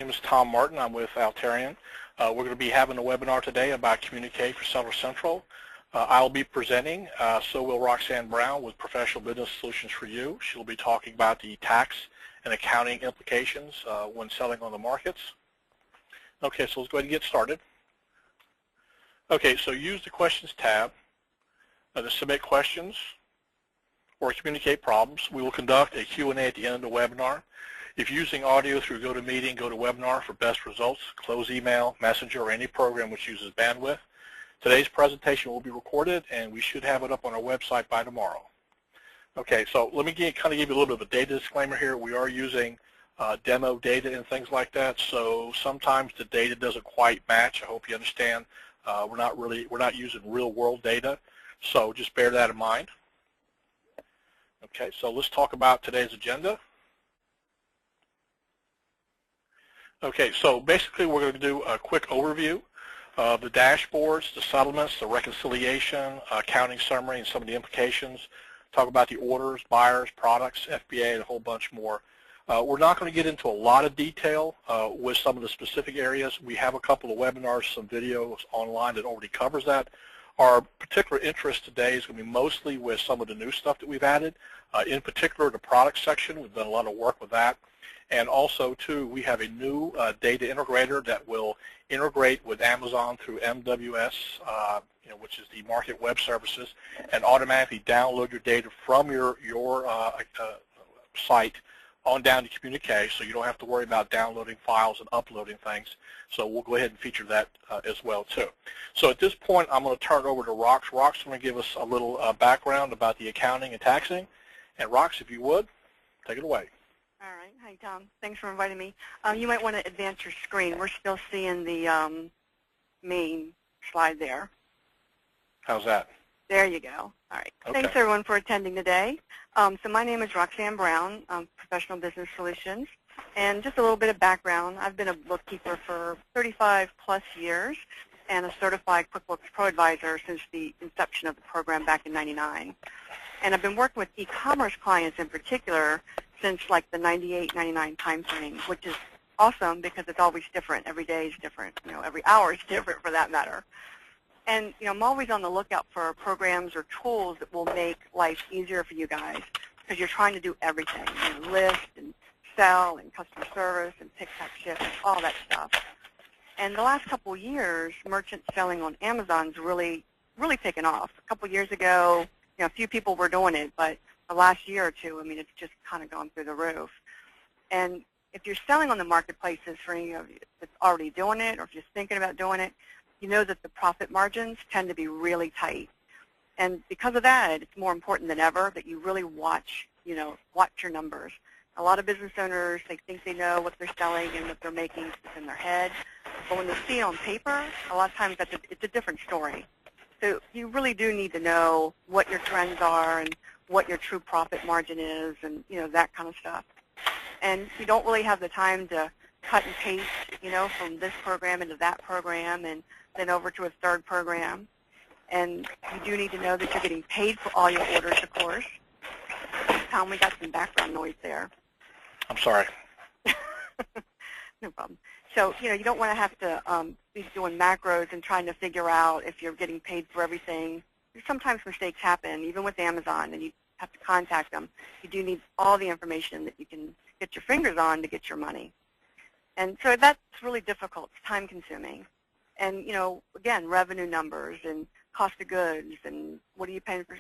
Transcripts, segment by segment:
My name is Tom Martin. I'm with Autorun. We're going to be having a webinar today about Communique for Seller Central. I'll be presenting, so will Roxanne Brown with Professional Business Solutions for You. She'll be talking about the tax and accounting implications when selling on the markets. Okay, so let's go ahead and get started. Okay, so use the Questions tab to submit questions or communicate problems. We will conduct a Q&A at the end of the webinar. If you're using audio through GoToMeeting, GoToWebinar for best results, close email, Messenger, or any program which uses bandwidth. Today's presentation will be recorded, and we should have it up on our website by tomorrow. Okay, so let me kind of give you a little bit of a data disclaimer here. We are using demo data and things like that, so sometimes the data doesn't quite match. I hope you understand. We're not using real-world data, so just bear that in mind. Okay, so let's talk about today's agenda. Okay, so basically we're going to do a quick overview of the dashboards, the settlements, the reconciliation, accounting summary, and some of the implications. Talk about the orders, buyers, products, FBA, and a whole bunch more. We're not going to get into a lot of detail with some of the specific areas. We have a couple of webinars, some videos online that already covers that. Our particular interest today is going to be mostly with some of the new stuff that we've added. In particular, the product section. We've done a lot of work with that. And also, too, we have a new data integrator that will integrate with Amazon through MWS, which is the Market Web Services, and automatically download your data from your site on down to Communique, so you don't have to worry about downloading files and uploading things. So we'll go ahead and feature that as well, too. So at this point, I'm going to turn it over to Rox. Rox is going to give us a little background about the accounting and taxing. And Rox, if you would, take it away. All right. Hi, Tom. Thanks for inviting me. You might want to advance your screen. We're still seeing the main slide there. How's that? There you go. All right. Okay. Thanks, everyone, for attending today. So my name is Roxanne Brown, Professional Business Solutions. And just a little bit of background. I've been a bookkeeper for 35-plus years and a certified QuickBooks Pro Advisor since the inception of the program back in '99. And I've been working with e-commerce clients in particular since like the '98, '99 time frame, which is awesome because it's always different. Every day is different. Every hour is different for that matter. And I'm always on the lookout for programs or tools that will make life easier for you guys because you're trying to do everything, list and sell and customer service and pick, pack, ship, all that stuff. And the last couple of years, merchant selling on Amazon's really taken off. A couple of years ago, a few people were doing it, but the last year or two, it's just kind of gone through the roof. And if you're selling on the marketplaces for any of you that's already doing it or if you're thinking about doing it, you know that the profit margins tend to be really tight. And because of that, it's more important than ever that you really watch your numbers. A lot of business owners, they think they know what they're selling and what they're making in their head. But when they see it on paper, a lot of times it's a different story. So you really do need to know what your trends are and what your true profit margin is and, that kind of stuff. And you don't really have the time to cut and paste, from this program into that program and then over to a third program. And you do need to know that you're getting paid for all your orders, of course. Tom, we got some background noise there. I'm sorry. No problem. So, you don't want to have to be doing macros and trying to figure out if you're getting paid for everything. Sometimes mistakes happen, even with Amazon, and you have to contact them. You do need all the information that you can get your fingers on to get your money. And so that's really difficult. It's time-consuming. And, again, revenue numbers and cost of goods and what are you paying for,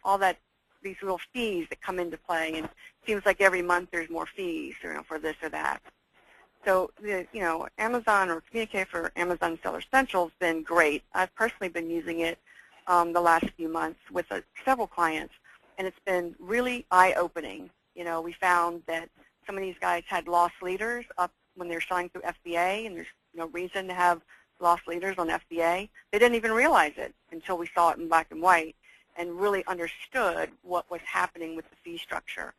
all that, these little fees that come into play. And it seems like every month there's more fees, for this or that. So, Amazon or Communique for Amazon Seller Central has been great. I've personally been using it the last few months with several clients, and it's been really eye-opening. We found that some of these guys had lost leaders up when they're selling through FBA, and there's no reason to have lost leaders on FBA. They didn't even realize it until we saw it in black and white and really understood what was happening with the fee structure.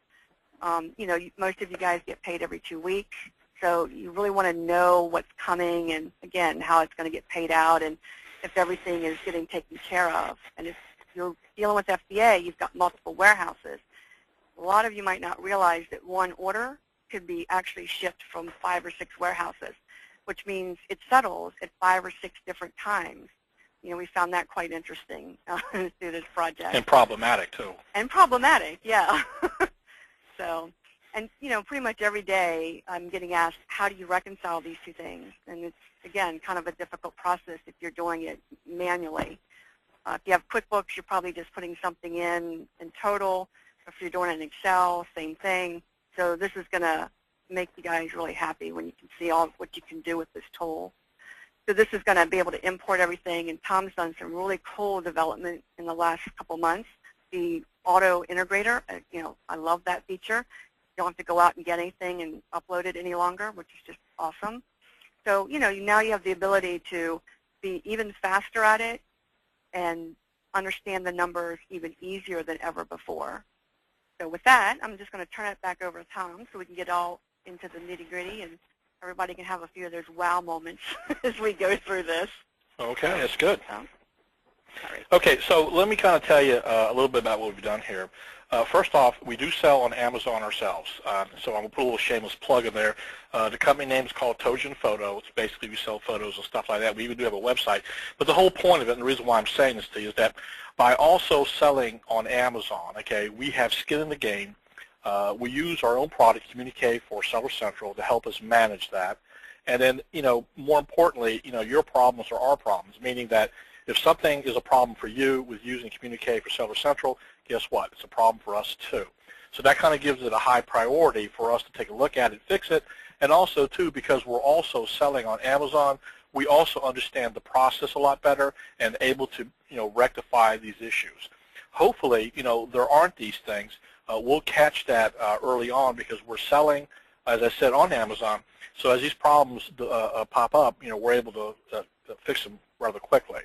Most of you guys get paid every 2 weeks, so you really want to know what's coming and, again, how it's going to get paid out and if everything is getting taken care of. And if you're dealing with FBA, you've got multiple warehouses. A lot of you might not realize that one order could be actually shipped from 5 or 6 warehouses, which means it settles at 5 or 6 different times. You know, we found that quite interesting through this project. And problematic, too. And problematic, yeah. So, and, you know, pretty much every day I'm getting asked, how do you reconcile these two things? And it's, again, kind of a difficult process if you're doing it manually. If you have QuickBooks, you're probably just putting something in total. If you're doing it in Excel, same thing. So this is going to make you guys really happy when you can see all what you can do with this tool. So this is going to be able to import everything, and Tom's done some really cool development in the last couple months. The auto integrator, you know, I love that feature. You don't have to go out and get anything and upload it any longer, which is just awesome. So, you know, now you have the ability to be even faster at it and understand the numbers even easier than ever before. So with that, I'm just going to turn it back over to Tom so we can get all into the nitty-gritty and everybody can have a few of those wow moments as we go through this. Okay, that's good. Sorry. Okay, so let me kind of tell you a little bit about what we've done here. First off, we do sell on Amazon ourselves, so I'm going to put a little shameless plug in there. The company name is called Toshin Photo. It's basically we sell photos and stuff like that. We even do have a website. But the whole point of it, and the reason why I'm saying this to you, is that by also selling on Amazon, okay, we have skin in the game. We use our own product, Communique, for Seller Central to help us manage that. And then, you know, more importantly, you know, your problems are our problems, meaning that if something is a problem for you with using Communique for Seller Central, guess what? It's a problem for us too. So that kind of gives it a high priority for us to take a look at it, fix it, and also too, because we're also selling on Amazon, we also understand the process a lot better and able to, you know, rectify these issues. Hopefully, you know, there aren't these things. We'll catch that early on because we're selling, as I said, on Amazon. So as these problems pop up, you know, we're able to fix them rather quickly.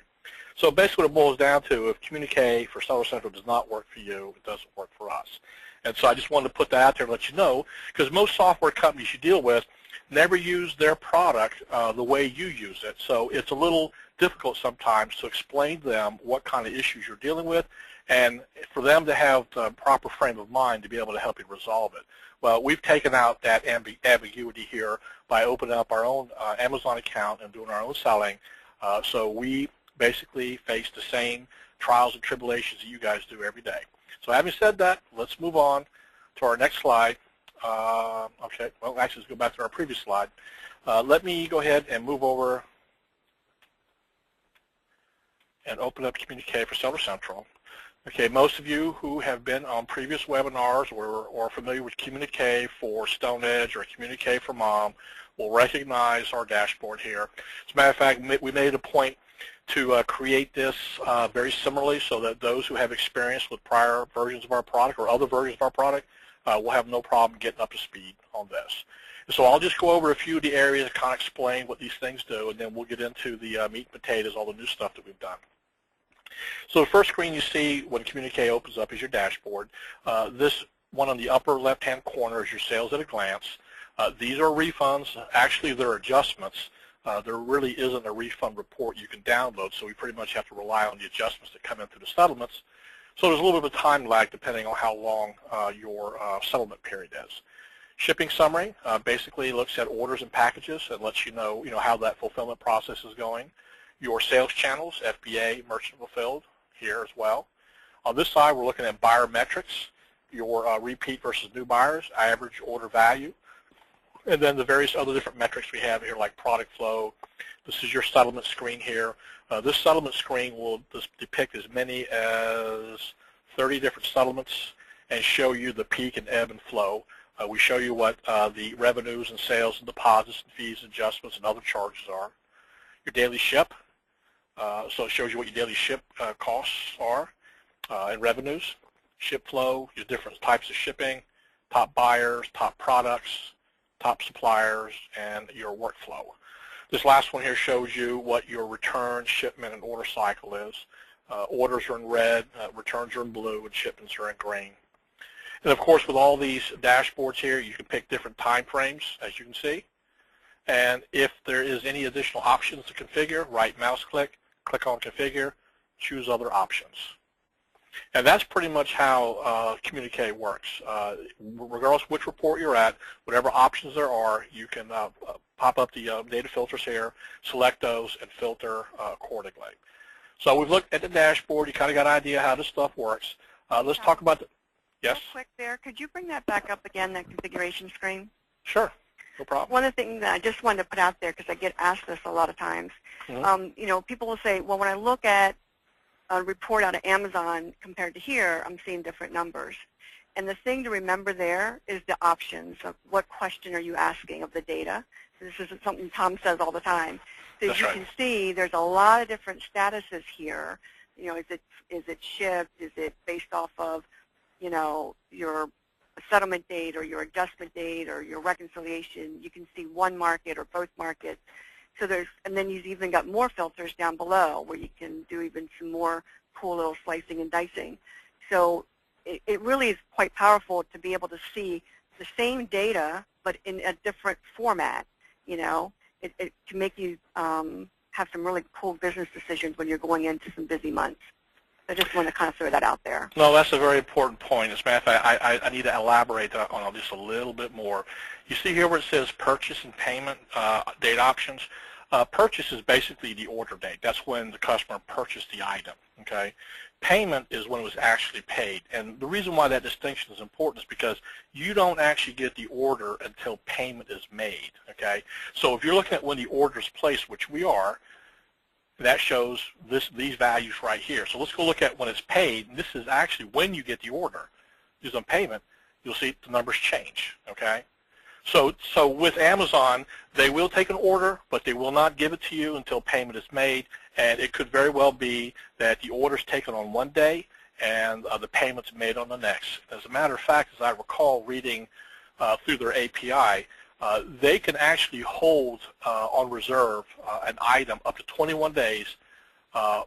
So basically what it boils down to, if Communique for Seller Central does not work for you, it doesn't work for us. And so I just wanted to put that out there and let you know, because most software companies you deal with never use their product the way you use it. So it's a little difficult sometimes to explain to them what kind of issues you're dealing with and for them to have the proper frame of mind to be able to help you resolve it. Well, we've taken out that ambiguity here by opening up our own Amazon account and doing our own selling. So we basically face the same trials and tribulations that you guys do every day. So having said that, let's move on to our next slide. Okay, well, actually, let's go back to our previous slide. Let me go ahead and move over and open up Communique for Seller Central. Okay, most of you who have been on previous webinars or are familiar with Communique for Stone Edge or Communique for Mom will recognize our dashboard here. As a matter of fact, we made a point to create this very similarly so that those who have experience with prior versions of our product or other versions of our product will have no problem getting up to speed on this. So I'll just go over a few of the areas and kind of explain what these things do, and then we'll get into the meat and potatoes, all the new stuff that we've done. So the first screen you see when Communique opens up is your dashboard. This one on the upper left-hand corner is your sales at a glance. These are refunds. Actually, they're adjustments. There really isn't a refund report you can download, so we pretty much have to rely on the adjustments that come in through the settlements. So there's a little bit of a time lag depending on how long your settlement period is. Shipping summary basically looks at orders and packages and lets you know how that fulfillment process is going. Your sales channels, FBA, merchant fulfilled, here as well. On this side, we're looking at buyer metrics, your repeat versus new buyers, average order value, and then the various other different metrics we have here like product flow. This is your settlement screen here. This settlement screen will depict as many as 30 different settlements and show you the peak and ebb and flow. We show you what the revenues and sales and deposits and fees, adjustments, and other charges are. Your daily ship, so it shows you what your daily ship costs are and revenues. Ship flow, your different types of shipping, top buyers, top products, top suppliers, and your workflow. This last one here shows you what your return, shipment, and order cycle is. Orders are in red, returns are in blue, and shipments are in green. And of course, with all these dashboards here, you can pick different time frames, as you can see. And if there is any additional options to configure, right mouse click, click on configure, choose other options. And that's pretty much how Communique works. Regardless of which report you're at, whatever options there are, you can pop up the data filters here, select those, and filter accordingly. So we've looked at the dashboard. You kind of got an idea how this stuff works. Let's talk about the, yes? Real quick there, could you bring that back up again, that configuration screen? Sure, no problem. One of the things that I just wanted to put out there, because I get asked this a lot of times, you know, people will say, well, when I look at a report out of Amazon compared to here, I'm seeing different numbers. And the thing to remember there is the options of what question are you asking of the data. This is something Tom says all the time. So as you can see, there's a lot of different statuses here. You know, is it shipped? Is it based off of, you know, your settlement date or your adjustment date or your reconciliation? You can see one market or both markets. So there's, and then you've even got more filters down below where you can do even some more cool little slicing and dicing. So it really is quite powerful to be able to see the same data but in a different format. You know, it can make you have some really cool business decisions when you're going into some busy months. I just want to kind of throw that out there. No, that's a very important point. As a matter of fact, I need to elaborate on it just a little bit more. You see here where it says purchase and payment date options. Purchase is basically the order date. That's when the customer purchased the item. Okay. Payment is when it was actually paid. And the reason why that distinction is important is because you don't actually get the order until payment is made. Okay. So if you're looking at when the order is placed, which we are, that shows these values right here. So let's go look at when it's paid. And this is actually when you get the order. Because on payment, you'll see the numbers change. Okay. So with Amazon, they will take an order, but they will not give it to you until payment is made. And it could very well be that the order is taken on one day and the payment's made on the next. As a matter of fact, as I recall reading through their API, they can actually hold on reserve an item up to 21 days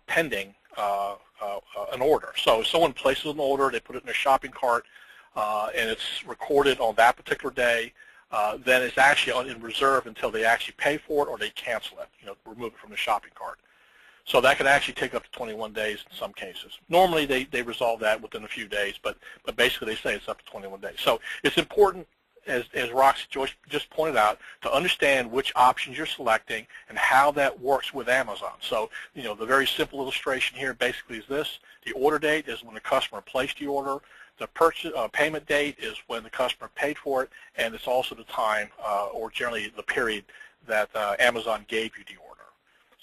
pending an order. So if someone places an order, they put it in their shopping cart, and it's recorded on that particular day, then it's actually in reserve until they actually pay for it or they cancel it, remove it from the shopping cart. So that could actually take up to 21 days in some cases. Normally they resolve that within a few days, but basically they say it's up to 21 days. So it's important, as Roxy just pointed out, to understand which options you're selecting and how that works with Amazon. So, the very simple illustration here basically is this. The order date is when the customer placed the order. The payment date is when the customer paid for it, and it's also the time, or generally the period, that Amazon gave you the order.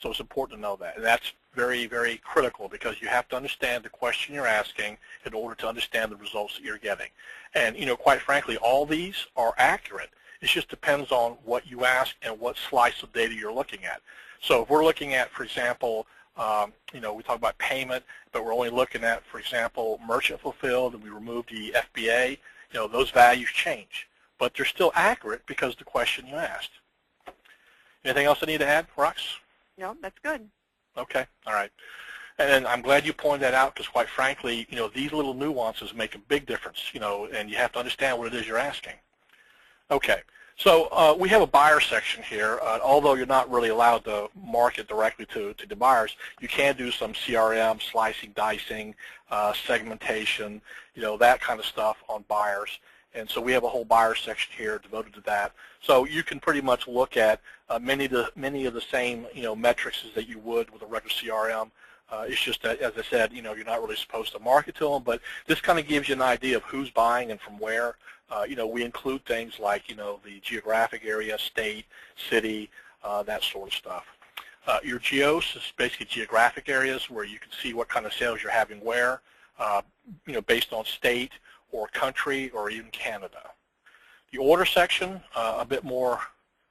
So it's important to know that. And that's very, very critical because you have to understand the question you're asking in order to understand the results that you're getting. And, quite frankly, all these are accurate. It just depends on what you ask and what slice of data you're looking at. So if we're looking at, for example, we talk about payment, but we're only looking at, for example, merchant fulfilled, and we remove the FBA, those values change. But they're still accurate because of the question you asked. Anything else I need to add, Rox? No, that's good. Okay, all right. And I'm glad you pointed that out because, quite frankly, these little nuances make a big difference, and you have to understand what it is you're asking. Okay, so we have a buyer section here. Although you're not really allowed to market directly to the buyers, you can do some CRM, slicing, dicing, segmentation, that kind of stuff on buyers. And so we have a whole buyer section here devoted to that. So you can pretty much look at many of the same metrics that you would with a regular CRM. It's just that, as I said, you're not really supposed to market to them, but this kind of gives you an idea of who's buying and from where. We include things like the geographic area, state, city, that sort of stuff. Your geos is basically geographic areas where you can see what kind of sales you're having where, based on state or country or even Canada. The order section, a bit more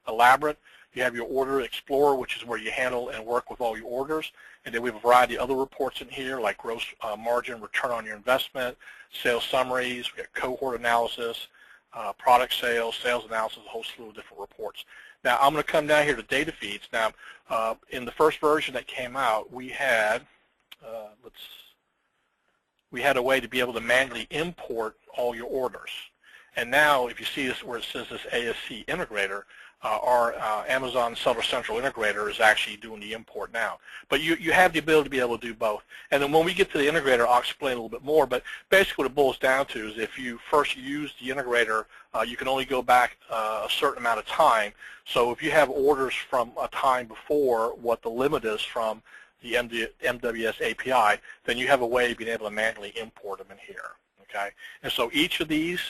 elaborate. You have your Order Explorer, which is where you handle and work with all your orders. And then we have a variety of other reports in here, like gross margin, return on your investment, sales summaries, we got cohort analysis, product sales, sales analysis, a whole slew of different reports. Now, I'm going to come down here to data feeds. Now, in the first version that came out, we had, we had a way to be able to manually import all your orders. And now, if you see this where it says this ASC integrator, our Amazon Seller Central integrator is actually doing the import now. But you have the ability to be able to do both. And then when we get to the integrator, I'll explain a little bit more. But basically what it boils down to is if you first use the integrator, you can only go back a certain amount of time. So if you have orders from a time before what the limit is from the MWS API, then you have a way of being able to manually import them in here. Okay? And so each of these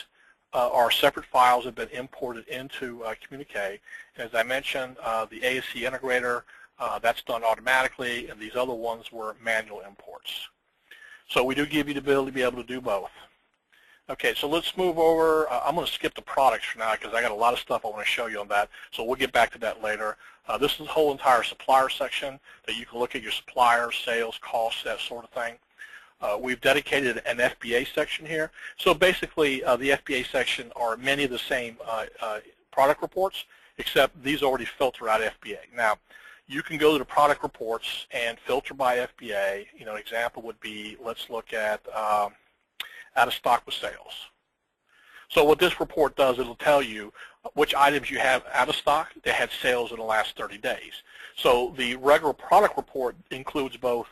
are separate files that have been imported into Communique. As I mentioned, the ASC integrator, that's done automatically, and these other ones were manual imports. So we do give you the ability to be able to do both. Okay, so let's move over. I'm going to skip the products for now because I got a lot of stuff I want to show you on that, so we'll get back to that later. This is the whole entire supplier section that you can look at your suppliers, sales, costs, that sort of thing. We've dedicated an FBA section here. So basically, the FBA section are many of the same product reports, except these already filter out FBA. Now, you can go to the product reports and filter by FBA. You know, an example would be, let's look at out of stock with sales. So what this report does, it'll tell you which items you have out of stock that had sales in the last 30 days. So the regular product report includes both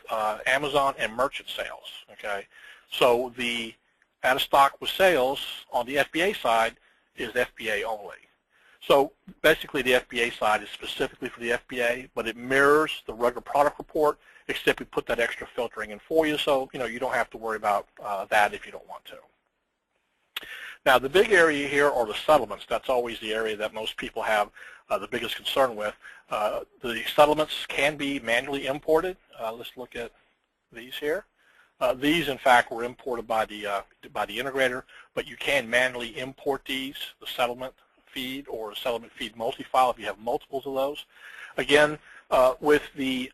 Amazon and merchant sales, okay? So the out of stock with sales on the FBA side is FBA only. So basically the FBA side is specifically for the FBA, but it mirrors the regular product report, except we put that extra filtering in for you, so you don't have to worry about that if you don't want to. Now, the big area here are the settlements. That's always the area that most people have the biggest concern with. The settlements can be manually imported. Let's look at these here. These, in fact, were imported by the integrator, but you can manually import these, the settlement feed or the settlement feed multi-file if you have multiples of those. Again, with the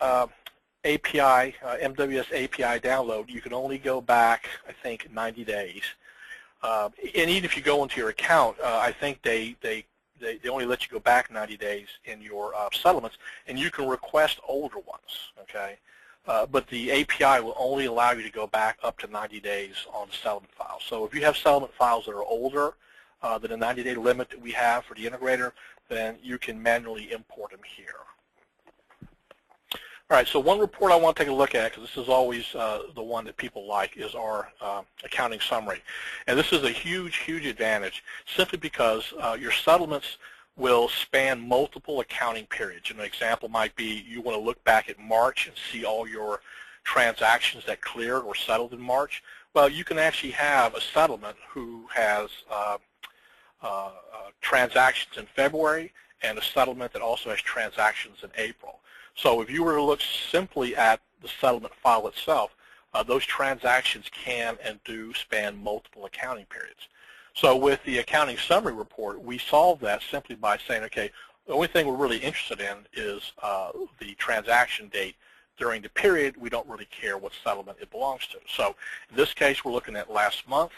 API, MWS API download, you can only go back, I think, 90 days. And even if you go into your account, I think they only let you go back 90 days in your settlements, and you can request older ones, okay? But the API will only allow you to go back up to 90 days on the settlement file. So if you have settlement files that are older than the 90-day limit that we have for the integrator, then you can manually import them here. All right, so one report I want to take a look at, because this is always the one that people like, is our accounting summary. And this is a huge, huge advantage, simply because your settlements will span multiple accounting periods. An example might be you want to look back at March and see all your transactions that cleared or settled in March. Well, you can actually have a settlement who has transactions in February and a settlement that also has transactions in April. So if you were to look simply at the settlement file itself, those transactions can and do span multiple accounting periods. So with the accounting summary report, we solve that simply by saying, okay, the only thing we're really interested in is the transaction date during the period. We don't really care what settlement it belongs to. So in this case, we're looking at last month,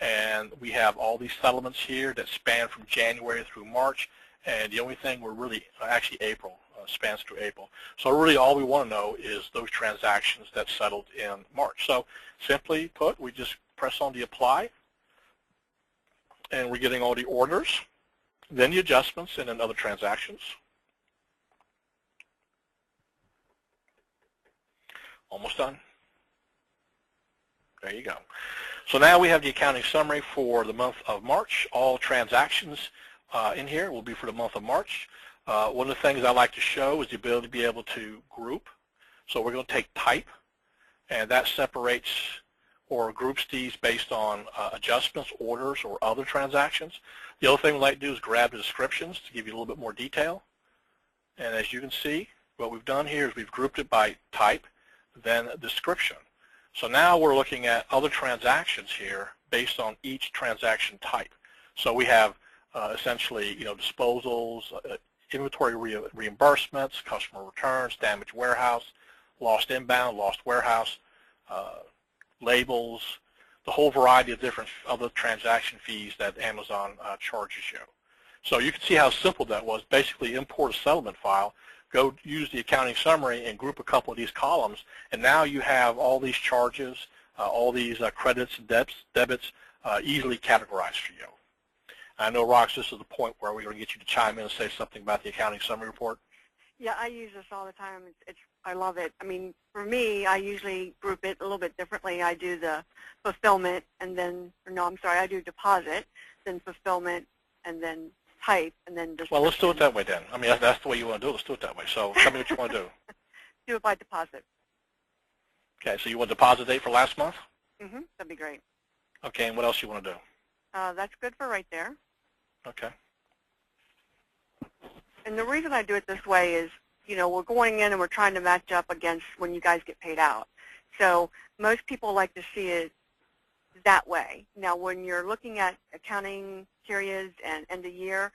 and we have all these settlements here that span from January through March, and the only thing we're really, actually April, spans through April. So really all we want to know is those transactions that settled in March. So simply put, we just press on the apply, and we're getting all the orders, then the adjustments, and then other transactions. Almost done. There you go. So now we have the accounting summary for the month of March. All transactions in here will be for the month of March. One of the things I like to show is the ability to be able to group. So we're going to take type, and that separates or groups these based on adjustments, orders, or other transactions. The other thing we like to do is grab the descriptions to give you a little bit more detail. And as you can see, what we've done here is we've grouped it by type, then description. So now we're looking at other transactions here based on each transaction type. So we have essentially, disposals, inventory reimbursements, customer returns, damaged warehouse, lost inbound, lost warehouse, labels, the whole variety of different other transaction fees that Amazon charges you. So you can see how simple that was. Basically import a settlement file, go use the accounting summary and group a couple of these columns, and now you have all these charges, all these credits and debits easily categorized for you. I know, Rox, this is the point where we're going to get you to chime in and say something about the accounting summary report. Yeah, I use this all the time. I love it. I mean, for me, I usually group it a little bit differently. I do the fulfillment and then, I do deposit, then fulfillment, and then type, and then description. Well, let's do it that way then. I mean, that's the way you want to do it. Let's do it that way. So tell me what you want to do. Do it by deposit. Okay, so you want deposit date for last month? Mm-hmm. That'd be great. Okay, and what else you want to do? That's good for right there. Okay. And the reason I do it this way is, we're going in and we're trying to match up against when you guys get paid out. So most people like to see it that way. Now, when you're looking at accounting periods and end of year,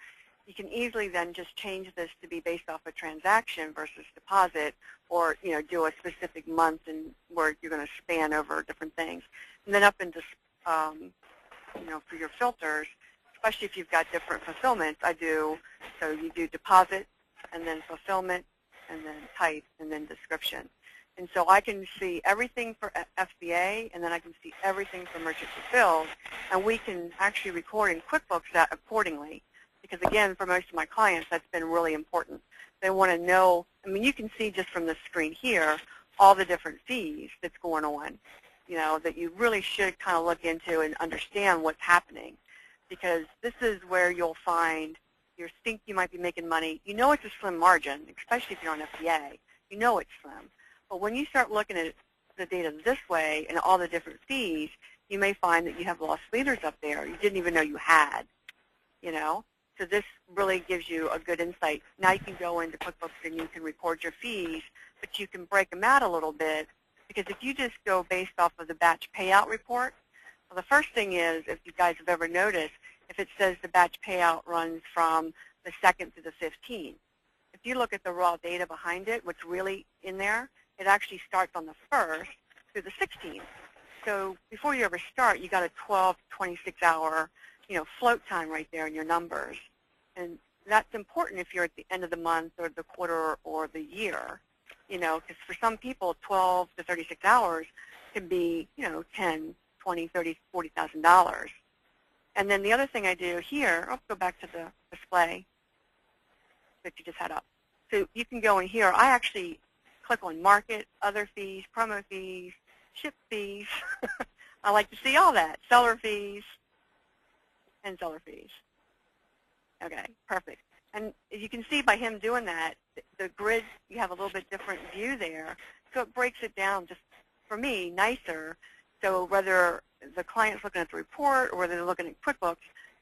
you can easily then just change this to be based off a transaction versus deposit, or do a specific month and where you're going to span over different things. And then up into for your filters, especially if you've got different fulfillments, so you do deposit and then fulfillment and then type and then description. And so I can see everything for FBA, and then I can see everything for merchant fulfilled, and we can actually record in QuickBooks that accordingly. Because again, for most of my clients, that's been really important. They want to know, I mean, you can see just from the screen here all the different fees that's going on, that you really should kind of look into and understand what's happening. Because this is where you'll find you think you might be making money. It's a slim margin, especially if you're on FBA. It's slim. But when you start looking at the data this way and all the different fees, you may find that you have lost leaders up there you didn't even know you had, So this really gives you a good insight. Now you can go into QuickBooks and you can record your fees, but you can break them out a little bit, because if you just go based off of the batch payout report, well, the first thing is, if you guys have ever noticed, if it says the batch payout runs from the 2nd to the 15th, if you look at the raw data behind it, what's really in there, it actually starts on the 1st through the 16th. So before you ever start, you got a 12 to 26-hour float time right there in your numbers. And that's important if you're at the end of the month or the quarter or the year, because for some people, 12 to 36 hours can be, 10, 20, 30, $40,000. And then the other thing I do here, I'll go back to the display that you just had up. So you can go in here. I actually click on market, other fees, promo fees, ship fees. I like to see all that, seller fees, and seller fees. Okay, perfect. And as you can see by him doing that, the grid, you have a little bit different view there. So it breaks it down just, for me, nicer. So whether the client's looking at the report or whether they're looking at QuickBooks,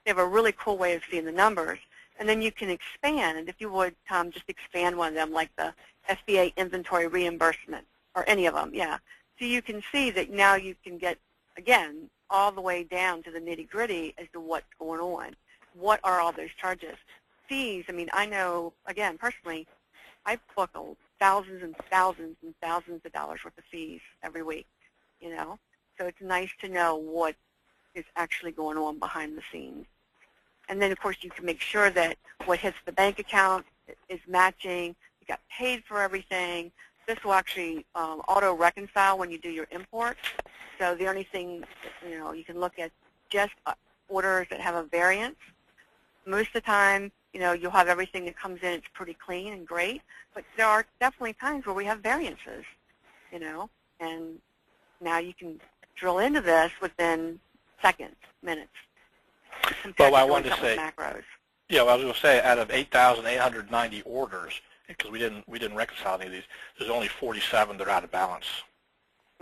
they have a really cool way of seeing the numbers. And then you can expand, if you would, Tom, just expand one of them, like the FBA inventory reimbursement, or any of them, yeah. So you can see that now you can get, again, all the way down to the nitty-gritty as to what's going on. What are all those charges? Fees, I mean, I know, again, personally, I book thousands and thousands and thousands of dollars worth of fees every week, So it's nice to know what is actually going on behind the scenes. And then, of course, you can make sure that what hits the bank account is matching. You got paid for everything. This will actually auto-reconcile when you do your import. So the only thing, you can look at just orders that have a variance. Most of the time, you'll have everything that comes in. It's pretty clean and great. But there are definitely times where we have variances, and now you can drill into this within seconds, minutes. Well, I wanted to say, macros. Yeah, well, I was going to say, out of 8,890 orders, because we didn't reconcile any of these, there's only 47 that are out of balance.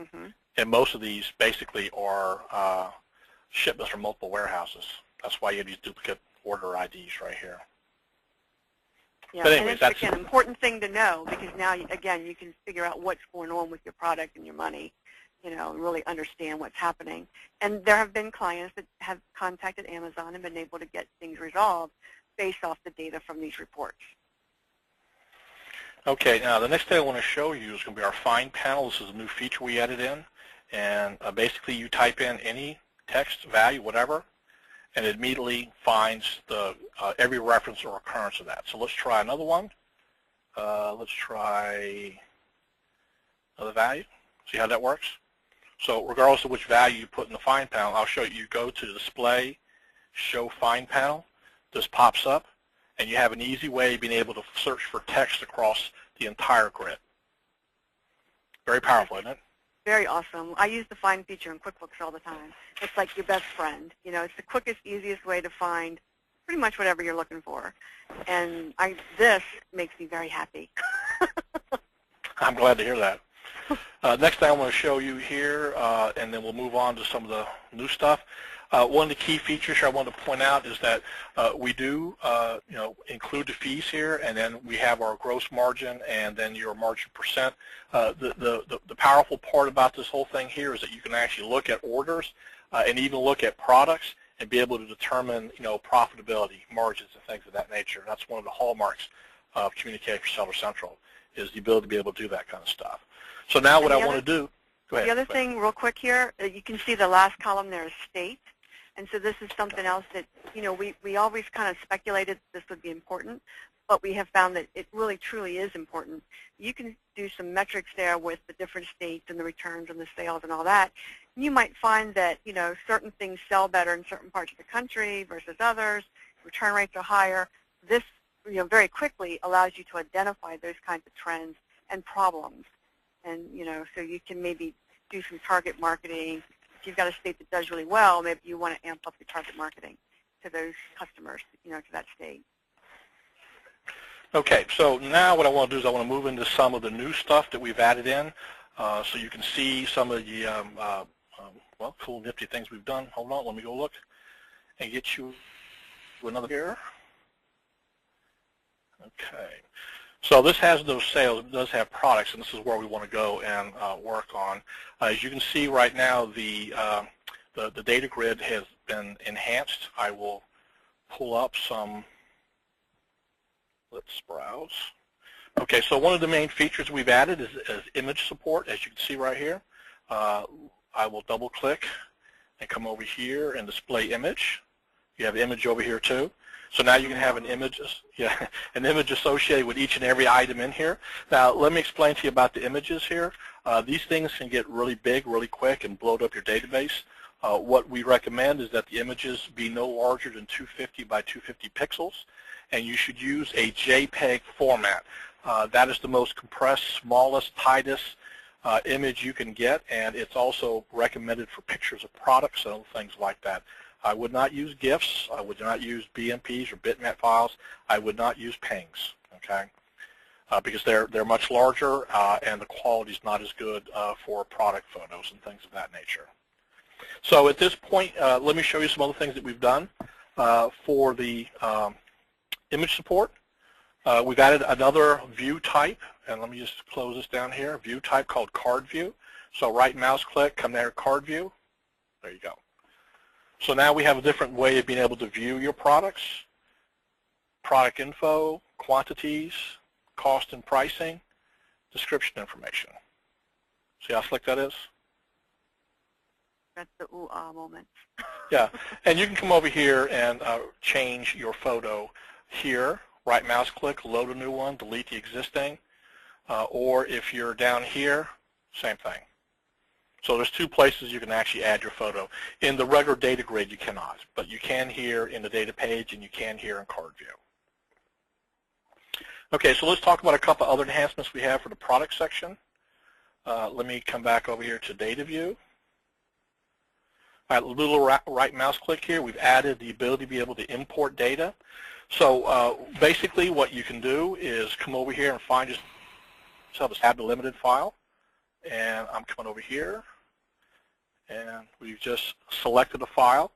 Mm-hmm. And most of these basically are shipments from multiple warehouses. That's why you have these duplicate order IDs right here. Yeah, but anyways, and it's an important thing to know, because now, again, you can figure out what's going on with your product and your money, and really understand what's happening. And there have been clients that have contacted Amazon and been able to get things resolved based off the data from these reports. Okay, now the next thing I want to show you is going to be our Find panel. This is a new feature we added in. And basically you type in any text, value, whatever, and it immediately finds the every reference or occurrence of that. So let's try another one. Let's try another value. See how that works? So regardless of which value you put in the Find panel, I'll show you. You go to Display, Show Find panel. This pops up, and you have an easy way of being able to search for text across the entire grid. Very powerful, isn't it? Very awesome. I use the Find feature in QuickBooks all the time. It's like your best friend. You know, it's the quickest, easiest way to find pretty much whatever you're looking for. And this makes me very happy. I'm glad to hear that. Next thing I want to show you here, and then we'll move on to some of the new stuff. One of the key features here I want to point out is that we do include the fees here, and then we have our gross margin and then your margin percent. The powerful part about this whole thing here is that you can actually look at orders and even look at products and be able to determine profitability, margins, and things of that nature. That's one of the hallmarks of Communique for Seller Central, is the ability to be able to do that kind of stuff. So now what I want to do, go ahead. The other thing real quick here, you can see the last column there is state. And so this is something else that, we always kind of speculated this would be important, but we have found that it really truly is important. You can do some metrics there with the different states and the returns and the sales and all that. You might find that, certain things sell better in certain parts of the country versus others. Return rates are higher. This, very quickly allows you to identify those kinds of trends and problems. And, so you can maybe do some target marketing. If you've got a state that does really well, maybe you want to amp up your target marketing to those customers, to that state. Okay, so now what I want to do is I want to move into some of the new stuff that we've added in, so you can see some of the cool, nifty things we've done. Hold on, let me go look and get you another here. Okay, so this has those sales. It does have products, and this is where we want to go and work on. As you can see right now, the data grid has been enhanced. I will pull up some. Let's browse. Okay, so one of the main features we've added is image support, as you can see right here. I will double click and come over here and display image. You have image over here too. So now you can have an image associated with each and every item in here. Now let me explain to you about the images here. These things can get really big really quick and bloat up your database. What we recommend is that the images be no larger than 250 by 250 pixels, and you should use a JPEG format. That is the most compressed, smallest, tightest image you can get, and it's also recommended for pictures of products and things like that. I would not use GIFs. I would not use BMPs or bitmap files. I would not use PNGs, okay, because they're much larger and the quality is not as good for product photos and things of that nature. So at this point, let me show you some other things that we've done for the image support. We've added another view type, and let me just close this down here, view type called card view. So right mouse click, come there, card view. There you go. So now we have a different way of being able to view your products, product info, quantities, cost and pricing, description information. See how slick that is? That's the ooh-ah moment. Yeah, and you can come over here and change your photo here. Right mouse click, load a new one, delete the existing, or if you're down here, same thing. So there's two places you can actually add your photo. In the regular data grid, you cannot, but you can here in the data page, and you can here in card view. Okay, so let's talk about a couple other enhancements we have for the product section. Let me come back over here to data view. All right, a little right mouse click here. We've added the ability to be able to import data. So basically what you can do is come over here and find yourself a tab delimited file. And I'm coming over here, and we've just selected a file.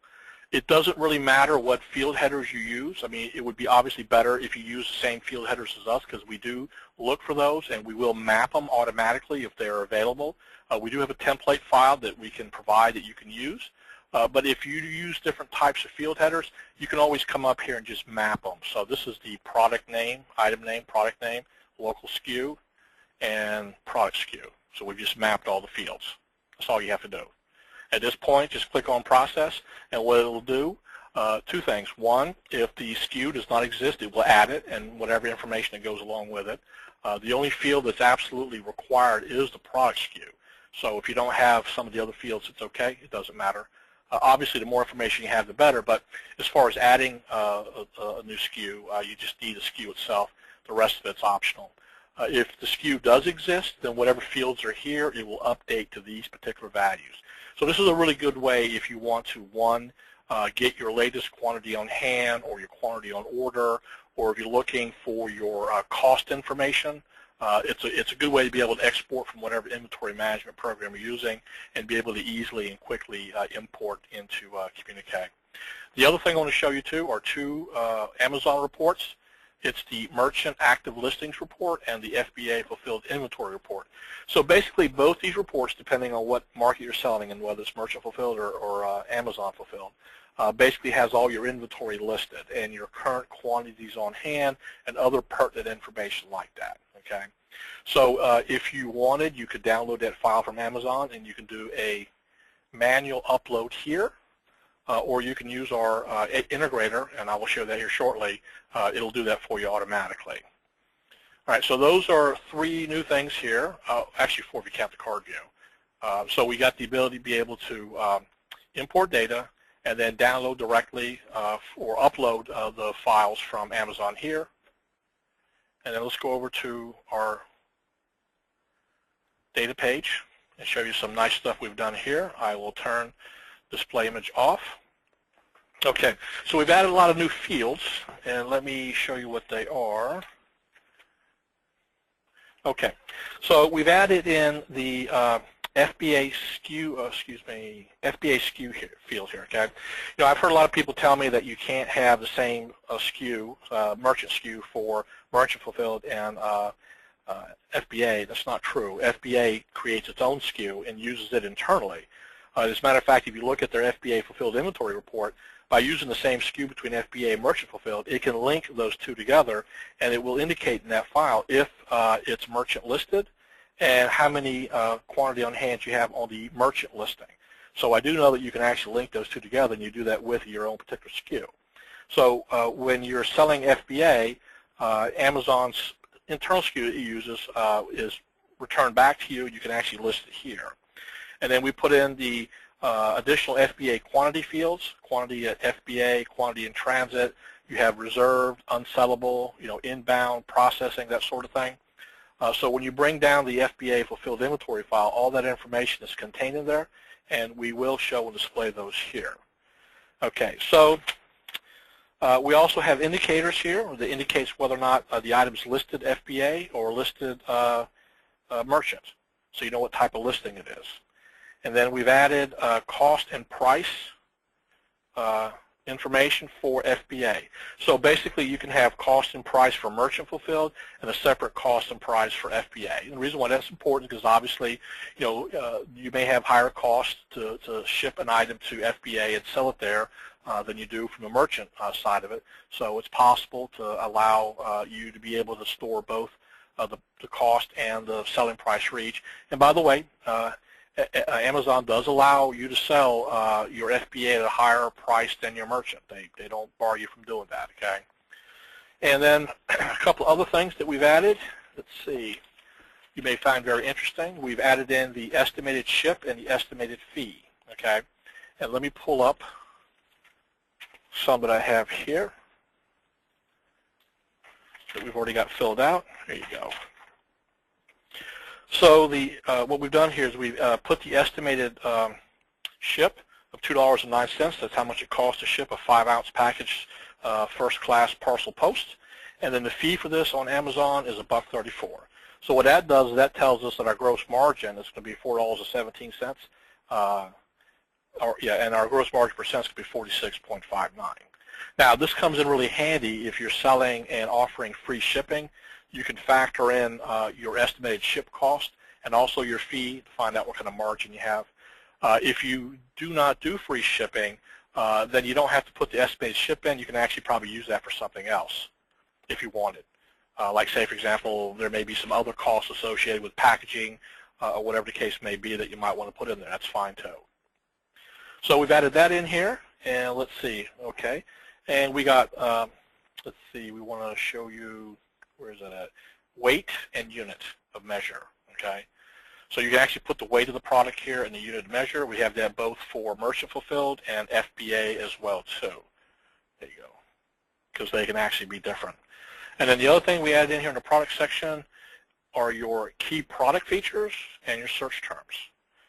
It doesn't really matter what field headers you use. I mean, it would be obviously better if you use the same field headers as us, because we do look for those, and we will map them automatically if they're available. We do have a template file that we can provide that you can use. But if you use different types of field headers, you can always come up here and just map them. So this is the product name, item name, product name, local SKU, and product SKU. So we've just mapped all the fields. That's all you have to do. At this point, just click on Process, and what it will do, two things. One, if the SKU does not exist, it will add it and whatever information that goes along with it. The only field that's absolutely required is the product SKU. So if you don't have some of the other fields, it's okay. It doesn't matter. Obviously, the more information you have, the better, but as far as adding a new SKU, you just need the SKU itself. The rest of it's optional. If the SKU does exist, then whatever fields are here, it will update to these particular values. So this is a really good way if you want to, one, get your latest quantity on hand or your quantity on order, or if you're looking for your cost information. It's a good way to be able to export from whatever inventory management program you're using and be able to easily and quickly import into Communique. The other thing I want to show you too are two Amazon reports. It's the Merchant Active Listings Report and the FBA Fulfilled Inventory Report. So basically both these reports, depending on what market you're selling in, whether it's Merchant Fulfilled or Amazon Fulfilled, basically has all your inventory listed and your current quantities on hand and other pertinent information like that. Okay, so if you wanted, you could download that file from Amazon and you can do a manual upload here, or you can use our integrator, and I will show that here shortly. It'll do that for you automatically. All right, so those are three new things here, actually four if you count the card view. So we got the ability to be able to import data and then download directly or upload the files from Amazon here. And then let's go over to our data page and show you some nice stuff we've done here. I will turn display image off. Okay, so we've added a lot of new fields, and let me show you what they are. Okay, so we've added in the FBA SKU, FBA SKU here, field here. Okay, you know, I've heard a lot of people tell me that you can't have the same SKU, merchant SKU for merchant fulfilled and FBA. That's not true. FBA creates its own SKU and uses it internally. As a matter of fact, if you look at their FBA fulfilled inventory report, by using the same SKU between FBA and merchant fulfilled, it can link those two together, and it will indicate in that file if it's merchant listed and how many quantity on hand you have on the merchant listing. So I do know that you can actually link those two together, and you do that with your own particular SKU. So when you're selling FBA, Amazon's internal SKU that it uses is returned back to you. You can actually list it here. And then we put in the additional FBA quantity fields, quantity at FBA, quantity in transit. You have reserved, unsellable, you know, inbound, processing, that sort of thing. So when you bring down the FBA fulfilled inventory file, all that information is contained in there, and we will show and display those here. Okay, so we also have indicators here that indicates whether or not the item's listed FBA or listed merchant, so you know what type of listing it is. And then we've added cost and price information for FBA. So basically you can have cost and price for merchant fulfilled and a separate cost and price for FBA. And the reason why that's important is because obviously, you know, you may have higher costs to ship an item to FBA and sell it there than you do from the merchant side of it. So it's possible to allow you to be able to store both the cost and the selling price for each. And by the way, Amazon does allow you to sell your FBA at a higher price than your merchant. They don't bar you from doing that, okay? And then a couple other things that we've added. Let's see. You may find very interesting. We've added in the estimated ship and the estimated fee, okay? And let me pull up some that I have here that we've already got filled out. There you go. So what we've done here is we've put the estimated ship of $2.09. That's how much it costs to ship a 5-ounce package first-class parcel post. And then the fee for this on Amazon is $1.34. So what that does is that tells us that our gross margin is going to be $4.17. And our gross margin percent is going to be 46.59. Now, this comes in really handy if you're selling and offering free shipping. You can factor in your estimated ship cost and also your fee to find out what kind of margin you have. If you do not do free shipping, then you don't have to put the estimated ship in. You can actually probably use that for something else if you wanted. Like, say, for example, there may be some other costs associated with packaging or whatever the case may be that you might want to put in there. That's fine, too. So we've added that in here, and let's see. Okay. And we got, let's see, we want to show you, where is that at? Weight and unit of measure, okay? So you can actually put the weight of the product here in the unit of measure. We have that both for merchant fulfilled and FBA as well too. There you go, because they can actually be different. And then the other thing we added in here in the product section are your key product features and your search terms.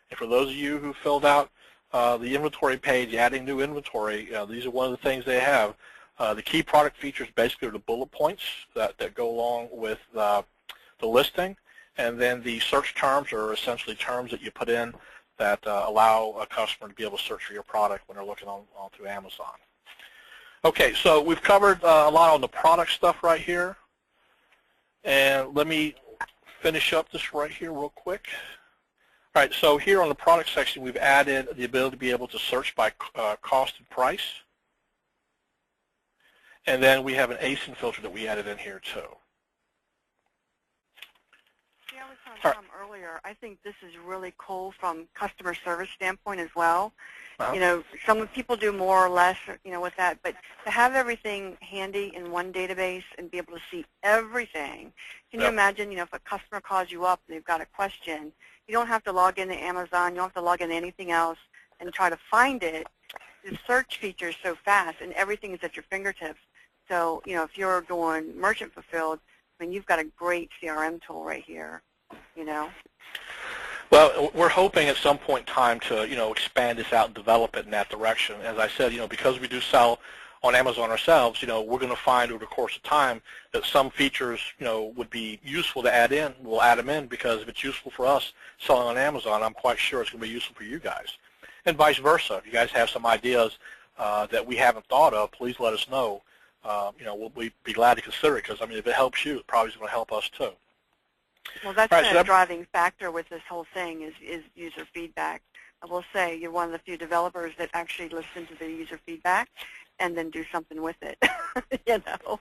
And for those of you who filled out the inventory page, adding new inventory, these are one of the things they have. The key product features basically are the bullet points that go along with the listing. And then the search terms are essentially terms that you put in that allow a customer to be able to search for your product when they're looking on through Amazon. Okay, so we've covered a lot on the product stuff right here. And let me finish up this right here real quick. All right, so here on the product section, we've added the ability to be able to search by cost and price. And then we have an ASIN filter that we added in here too. Yeah, I was telling Tom earlier, I think this is really cool from customer service standpoint as well. You know, some people do more or less, you know, with that, but to have everything handy in one database and be able to see everything, can you imagine, you know, if a customer calls you up and they've got a question, you don't have to log into Amazon, you don't have to log into anything else and try to find it. The search feature is so fast and everything is at your fingertips. So, you know, if you're doing merchant fulfilled, I mean, you've got a great CRM tool right here, you know. Well, we're hoping at some point in time to, you know, expand this out and develop it in that direction. As I said, you know, because we do sell on Amazon ourselves, you know, we're going to find over the course of time that some features, you know, would be useful to add in. We'll add them in because if it's useful for us selling on Amazon, I'm quite sure it's going to be useful for you guys. And vice versa. If you guys have some ideas that we haven't thought of, please let us know. You know, we'll be glad to consider it because, I mean, if it helps you, it probably is going to help us too. Well, that's the driving factor with this whole thing is user feedback. I will say you're one of the few developers that actually listen to the user feedback and then do something with it, you know.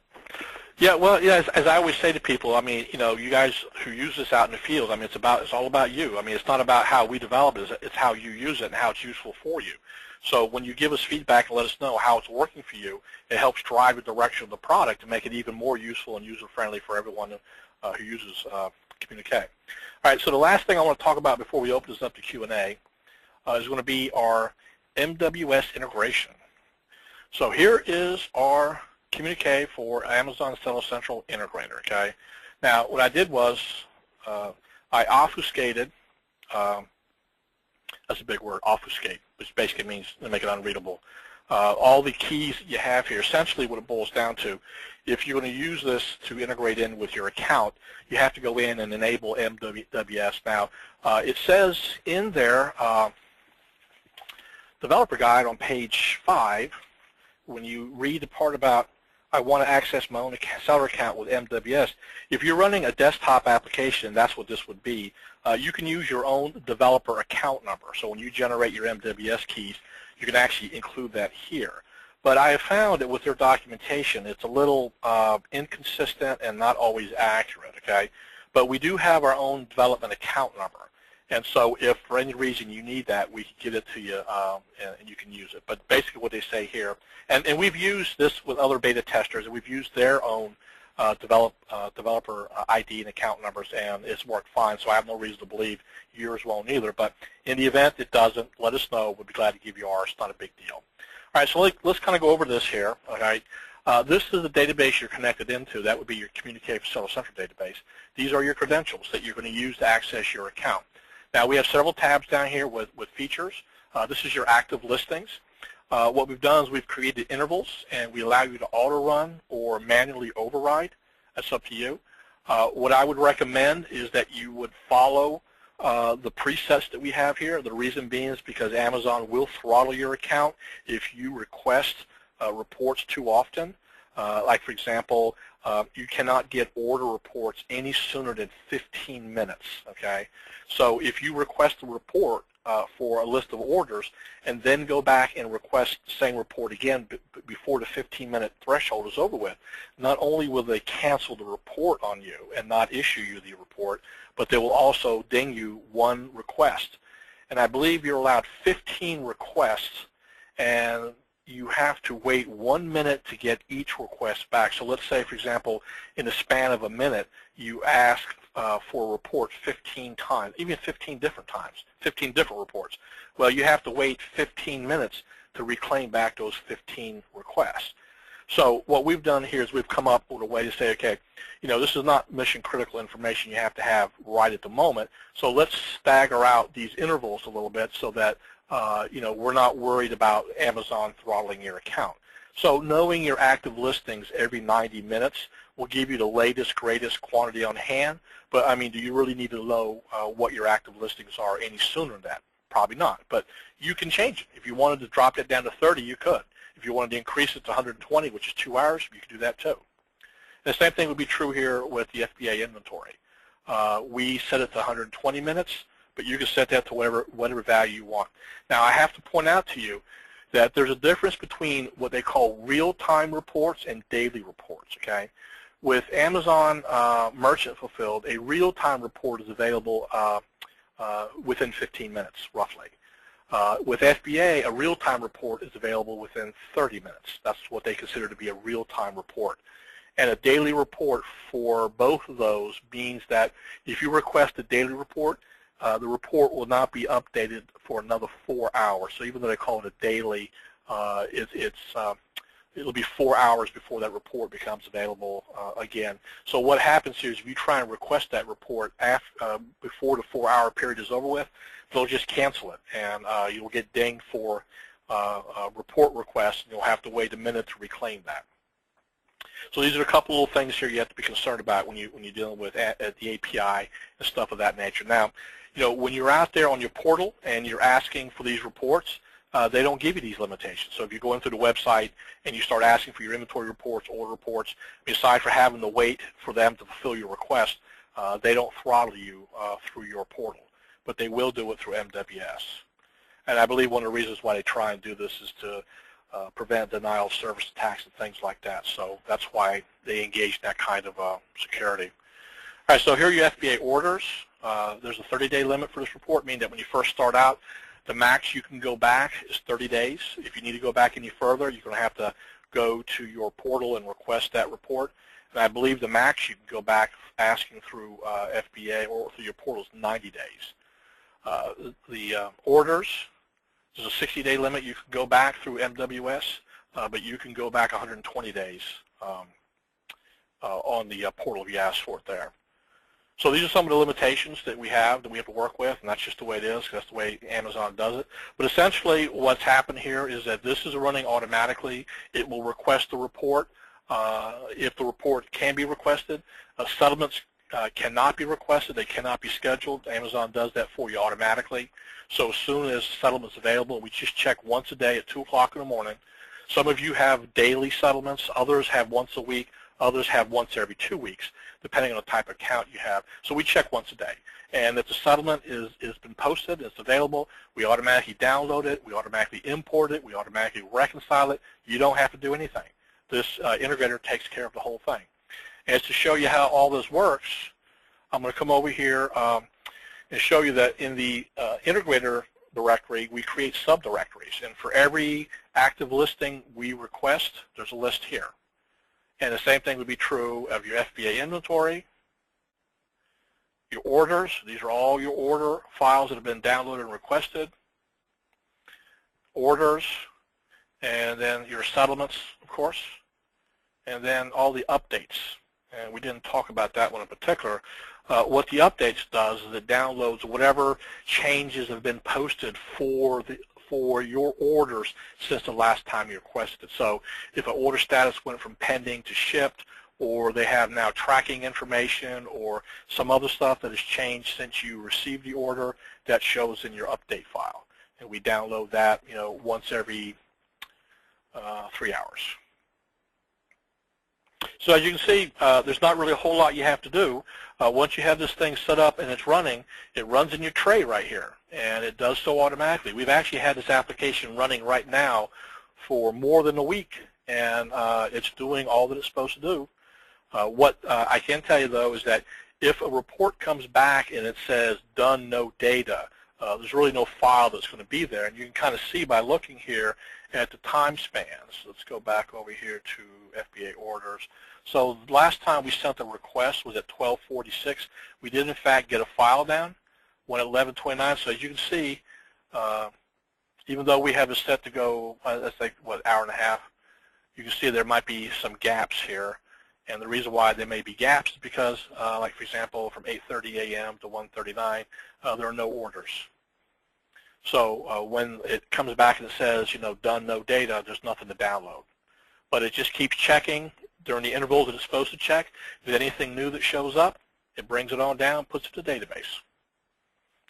Yeah, well, yeah, as I always say to people, I mean, you know, you guys who use this out in the field, I mean, it's all about you. I mean, it's not about how we develop it, it's how you use it and how it's useful for you. So when you give us feedback and let us know how it's working for you, it helps drive the direction of the product to make it even more useful and user-friendly for everyone who uses Communique. All right, so the last thing I want to talk about before we open this up to Q&A is going to be our MWS integration. So here is our Communique for Amazon Seller Central Integrator, okay? Now, what I did was I obfuscated, that's a big word, obfuscate, which basically means to make it unreadable. All the keys that you have here, essentially what it boils down to, if you're going to use this to integrate in with your account, you have to go in and enable MWS. Now, it says in there, developer guide on page 5, when you read the part about I want to access my own seller account with MWS, if you're running a desktop application, that's what this would be. You can use your own developer account number. So when you generate your MWS keys, you can actually include that here. But I have found that with their documentation, it's a little inconsistent and not always accurate, okay? But we do have our own development account number. And so if for any reason you need that, we can give it to you and you can use it. But basically what they say here, and we've used this with other beta testers, and we've used their own developer ID and account numbers, and it's worked fine, so I have no reason to believe yours won't either. But in the event it doesn't, let us know. We'll be glad to give you ours. It's not a big deal. All right, so let's kind of go over this here. All right, this is the database you're connected into. That would be your Communique for Seller Central database. These are your credentials that you're going to use to access your account. Now, we have several tabs down here with features. This is your active listings. What we've done is we've created intervals, and we allow you to auto-run or manually override. That's up to you. What I would recommend is that you would follow the presets that we have here. The reason being is because Amazon will throttle your account if you request reports too often. Like, for example, you cannot get order reports any sooner than 15 minutes, okay? So if you request a report for a list of orders and then go back and request the same report again before the 15-minute threshold is over with, not only will they cancel the report on you and not issue you the report, but they will also ding you one request. And I believe you're allowed 15 requests, and you have to wait 1 minute to get each request back. So let's say, for example, in the span of a minute, you ask for a report 15 times, even 15 different times, 15 different reports. Well, you have to wait 15 minutes to reclaim back those 15 requests. So what we've done here is we've come up with a way to say, okay, this is not mission critical information you have to have right at the moment, so let's stagger out these intervals a little bit so that we're not worried about Amazon throttling your account. So knowing your active listings every 90 minutes will give you the latest, greatest quantity on hand, but I mean, do you really need to know what your active listings are any sooner than that? Probably not, but you can change it. If you wanted to drop it down to 30, you could. If you wanted to increase it to 120, which is 2 hours, you can do that too. And the same thing would be true here with the FBA inventory. We set it to 120 minutes, but you can set that to whatever value you want. Now, I have to point out to you that there's a difference between what they call real-time reports and daily reports, okay? With Amazon Merchant Fulfilled, a real-time report is available within 15 minutes, roughly. With FBA, a real-time report is available within 30 minutes. That's what they consider to be a real-time report. And a daily report for both of those means that if you request a daily report, the report will not be updated for another 4 hours. So even though they call it a daily, it'll be 4 hours before that report becomes available again. So what happens here is if you try and request that report before the 4-hour period is over with, they'll just cancel it, and you'll get dinged for report requests, and you'll have to wait a minute to reclaim that. So these are a couple little things here you have to be concerned about when you're dealing with the API and stuff of that nature. Now, when you're out there on your portal and you're asking for these reports, they don't give you these limitations. So if you go into the website and you start asking for your inventory reports, order reports, aside from having to wait for them to fulfill your request, they don't throttle you through your portal, but they will do it through MWS. And I believe one of the reasons why they try and do this is to prevent denial of service attacks and things like that. So that's why they engage in that kind of security. All right, so here are your FBA orders. There's a 30-day limit for this report, meaning that when you first start out, the max you can go back is 30 days. If you need to go back any further, you're going to have to go to your portal and request that report. And I believe the max you can go back asking through FBA or through your portal is 90 days. The orders, there's a 60-day limit you can go back through MWS, but you can go back 120 days on the portal if you ask for it there. So these are some of the limitations that we have to work with, and that's just the way it is. That's the way Amazon does it. But essentially what's happened here is that this is running automatically. It will request the report. If the report can be requested, settlements cannot be requested. They cannot be scheduled. Amazon does that for you automatically. So as soon as settlement's available, we just check once a day at 2 o'clock in the morning. Some of you have daily settlements. Others have once a week. Others have once every 2 weeks, depending on the type of account you have. So we check once a day. And if the settlement is been posted, it's available, we automatically download it, we automatically import it, we automatically reconcile it. You don't have to do anything. This integrator takes care of the whole thing. And to show you how all this works, I'm going to come over here and show you that in the integrator directory, we create subdirectories. And for every active listing we request, there's a list here. And the same thing would be true of your FBA inventory, your orders. These are all your order files that have been downloaded and requested, orders, and then your settlements, of course, and then all the updates. And we didn't talk about that one in particular. What the updates does is it downloads whatever changes have been posted for your orders since the last time you requested it. So if an order status went from pending to shipped, or they have now tracking information or some other stuff that has changed since you received the order, that shows in your update file. And we download that, once every 3 hours. So as you can see, there's not really a whole lot you have to do. Once you have this thing set up and it's running, it runs in your tray right here, and it does so automatically. We've actually had this application running right now for more than a week, and it's doing all that it's supposed to do. What I can tell you, though, is that if a report comes back and it says done no data, there's really no file that's going to be there. And you can kind of see by looking here at the time spans. Let's go back over here to FBA Orders. So last time we sent the request was at 12:46. We did, in fact, get a file down when at 11:29. So as you can see, even though we have it set to go, let's say, what, hour and a half, you can see there might be some gaps here. And the reason why there may be gaps is because, like, for example, from 8:30 a.m. to 1:39, there are no orders. So when it comes back and it says, done, no data, there's nothing to download. But it just keeps checking during the intervals that it's supposed to check. If there's anything new that shows up, it brings it on down, puts it to the database.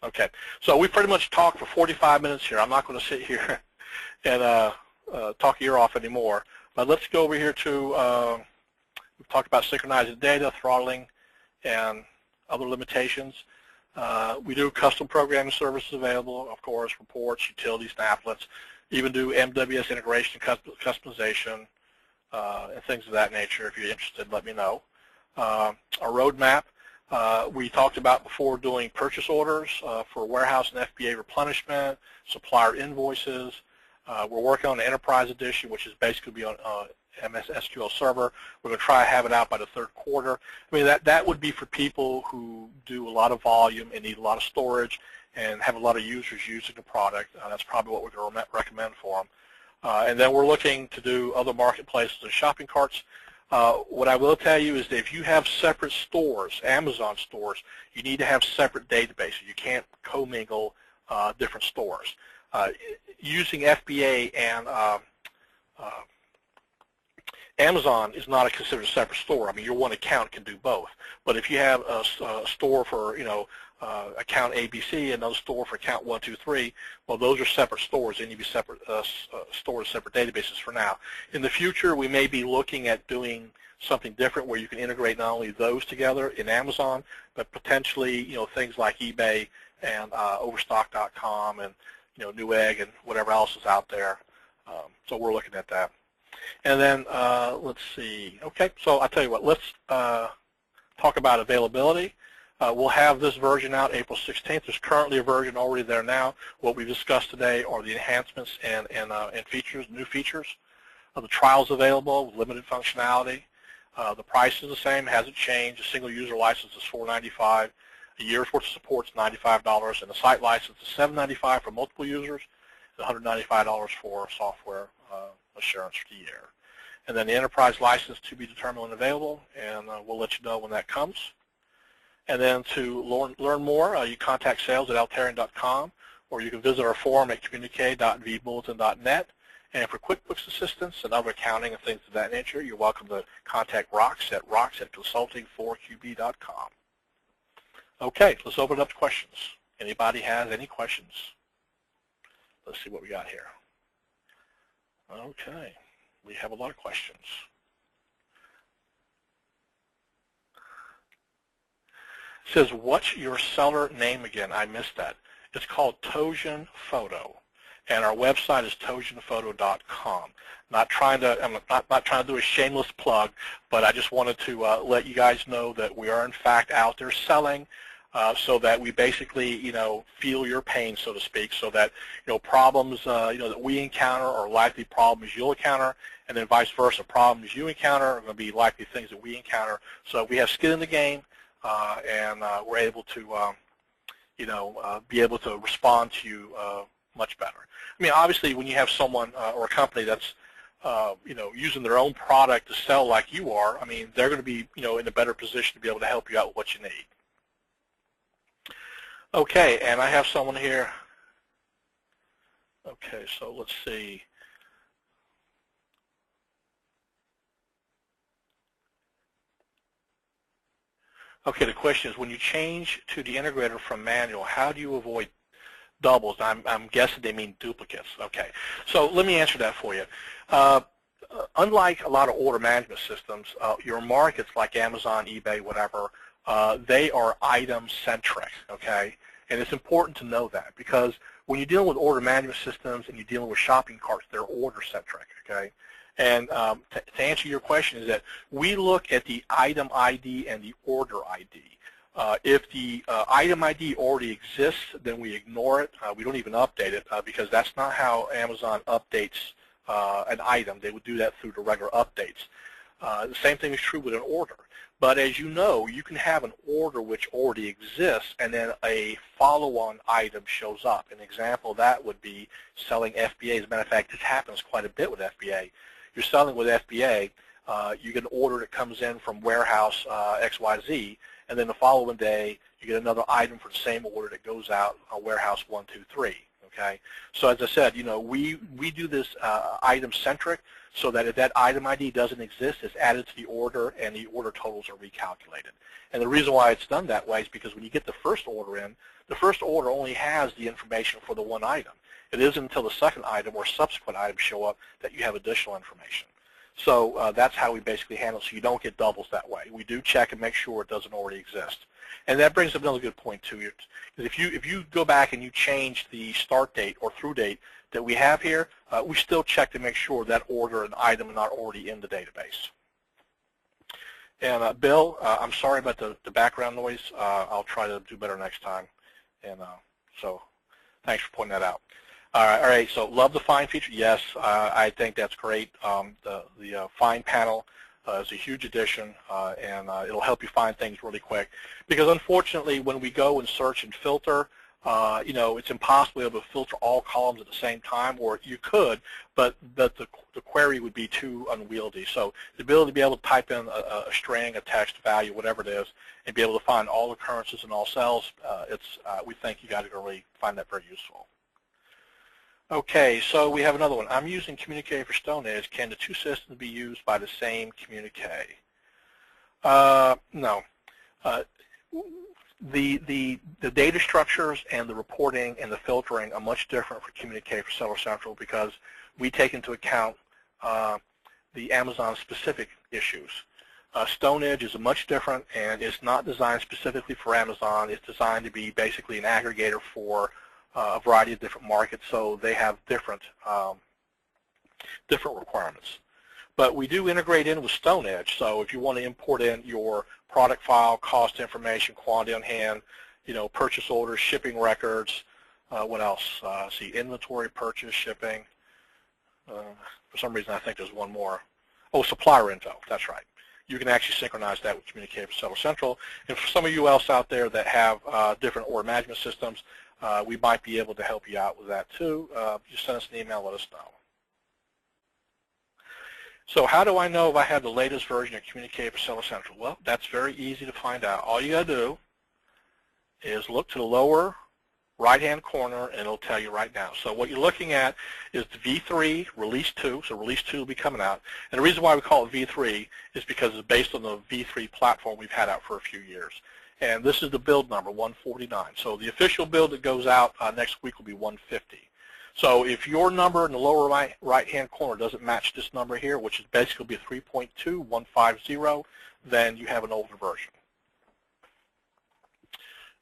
Okay, so we pretty much talked for 45 minutes here. I'm not going to sit here and talk your ear off anymore. But let's go over here to, we've talked about synchronizing data, throttling, and other limitations. We do custom programming services available, of course, reports, utilities, snaplets, even do MWS integration, customization, and things of that nature. If you're interested, let me know. Our roadmap, we talked about before doing purchase orders for warehouse and FBA replenishment, supplier invoices. We're working on the Enterprise Edition, which is basically be on MS SQL Server. We're going to try to have it out by the third quarter. I mean, that would be for people who do a lot of volume and need a lot of storage and have a lot of users using the product. That's probably what we're going to recommend for them. And then we're looking to do other marketplaces and shopping carts. What I will tell you is that if you have separate stores, Amazon stores, you need to have separate databases. You can't commingle different stores. Using FBA and Amazon is not considered a separate store. I mean, your one account can do both. But if you have a store for, account ABC, another store for account 1, 2, 3, well, those are separate stores. They need to be separate stores, separate databases for now. In the future, we may be looking at doing something different where you can integrate not only those together in Amazon, but potentially, things like eBay and Overstock.com and, Newegg and whatever else is out there. So we're looking at that. And then let's see. Okay, so I'll tell you what. Let's talk about availability. We'll have this version out April 16th. There's currently a version already there now. What we've discussed today are the enhancements and features, new features. The trial's available with limited functionality. The price is the same, hasn't changed. A single user license is $4.95. A year's worth of support is $95, and the site license is $7.95 for multiple users, and $195 for software assurance for the year. And then the enterprise license to be determined when available, and we'll let you know when that comes. And then to learn more, you contact sales@Autorun.com, or you can visit our forum at communique.vbulletin.net. And for QuickBooks assistance and other accounting and things of that nature, you're welcome to contact rocks@consulting4qb.com. Okay, let's open it up to questions. Anybody has any questions? Let's see what we got here. Okay, we have a lot of questions. It says, what's your seller name again? I missed that. It's called Toshin Photo, and our website is toshinphoto.com. I'm not trying to do a shameless plug, but I just wanted to let you guys know that we are in fact out there selling, so that we basically, feel your pain, so to speak, so that, problems, that we encounter are likely problems you'll encounter, and then vice versa. Problems you encounter are going to be likely things that we encounter. So we have skin in the game, and we're able to, be able to respond to you much better. I mean, obviously, when you have someone or a company that's, using their own product to sell like you are, I mean, they're going to be, in a better position to be able to help you out with what you need. Okay, and I have someone here. Okay, so let's see. Okay, the question is, when you change to the integrator from manual, how do you avoid doubles? I'm guessing they mean duplicates. Okay, so let me answer that for you. Unlike a lot of order management systems, your markets like Amazon, eBay, whatever, they are item-centric, okay? And it's important to know that, because when you're dealing with order management systems and you're dealing with shopping carts, they're order-centric, okay? And to answer your question is that we look at the item ID and the order ID. If the item ID already exists, then we ignore it. We don't even update it because that's not how Amazon updates an item. They would do that through the regular updates. The same thing is true with an order. But as you know, you can have an order which already exists and then a follow-on item shows up. An example of that would be selling FBA. As a matter of fact, this happens quite a bit with FBA. You're selling with FBA, you get an order that comes in from warehouse XYZ, and then the following day you get another item for the same order that goes out warehouse 123. Okay, so as I said, you know, we do this item-centric, so that if that item ID doesn't exist, it's added to the order and the order totals are recalculated. And the reason why it's done that way is because when you get the first order in, the first order only has the information for the one item. It isn't until the second item or subsequent items show up that you have additional information. So that's how we basically handle it, so you don't get doubles that way. We do check and make sure it doesn't already exist. And that brings up another good point too. Because if you go back and you change the start date or through date that we have here, we still check to make sure that order and item are not already in the database. And Bill, I'm sorry about the background noise. I'll try to do better next time. And so thanks for pointing that out. All right, so love the find feature. Yes, I think that's great. The find panel is a huge addition, and it'll help you find things really quick. Because unfortunately, when we go and search and filter, you know, it's impossible to be able to filter all columns at the same time, or you could, but the query would be too unwieldy. So the ability to be able to type in a string, a text value, whatever it is, and be able to find all occurrences in all cells, we think you got to really find that very useful. Okay, so we have another one. I'm using Communique for Stone Edge. Can the two systems be used by the same Communique? No. The data structures and the reporting and the filtering are much different for Communique for Seller Central because we take into account the Amazon-specific issues. Stone Edge is much different, and it's not designed specifically for Amazon. It's designed to be basically an aggregator for a variety of different markets, so they have different requirements. But we do integrate in with Stone Edge, so if you want to import in your product file, cost information, quantity on hand, you know, purchase orders, shipping records, what else? See, inventory, purchase, shipping. For some reason, I think there's one more. Oh, supplier info. That's right. You can actually synchronize that with Communique for Seller Central. And for some of you else out there that have different order management systems, we might be able to help you out with that too. Just send us an email, let us know. So how do I know if I have the latest version of Communique for Seller Central? Well, that's very easy to find out. All you got to do is look to the lower right-hand corner, and it'll tell you right now. So what you're looking at is the V3 Release 2. So Release 2 will be coming out. And the reason why we call it V3 is because it's based on the V3 platform we've had out for a few years. And this is the build number, 149. So the official build that goes out next week will be 150. So if your number in the lower right-hand corner doesn't match this number here, which is basically be 3.2150, then you have an older version.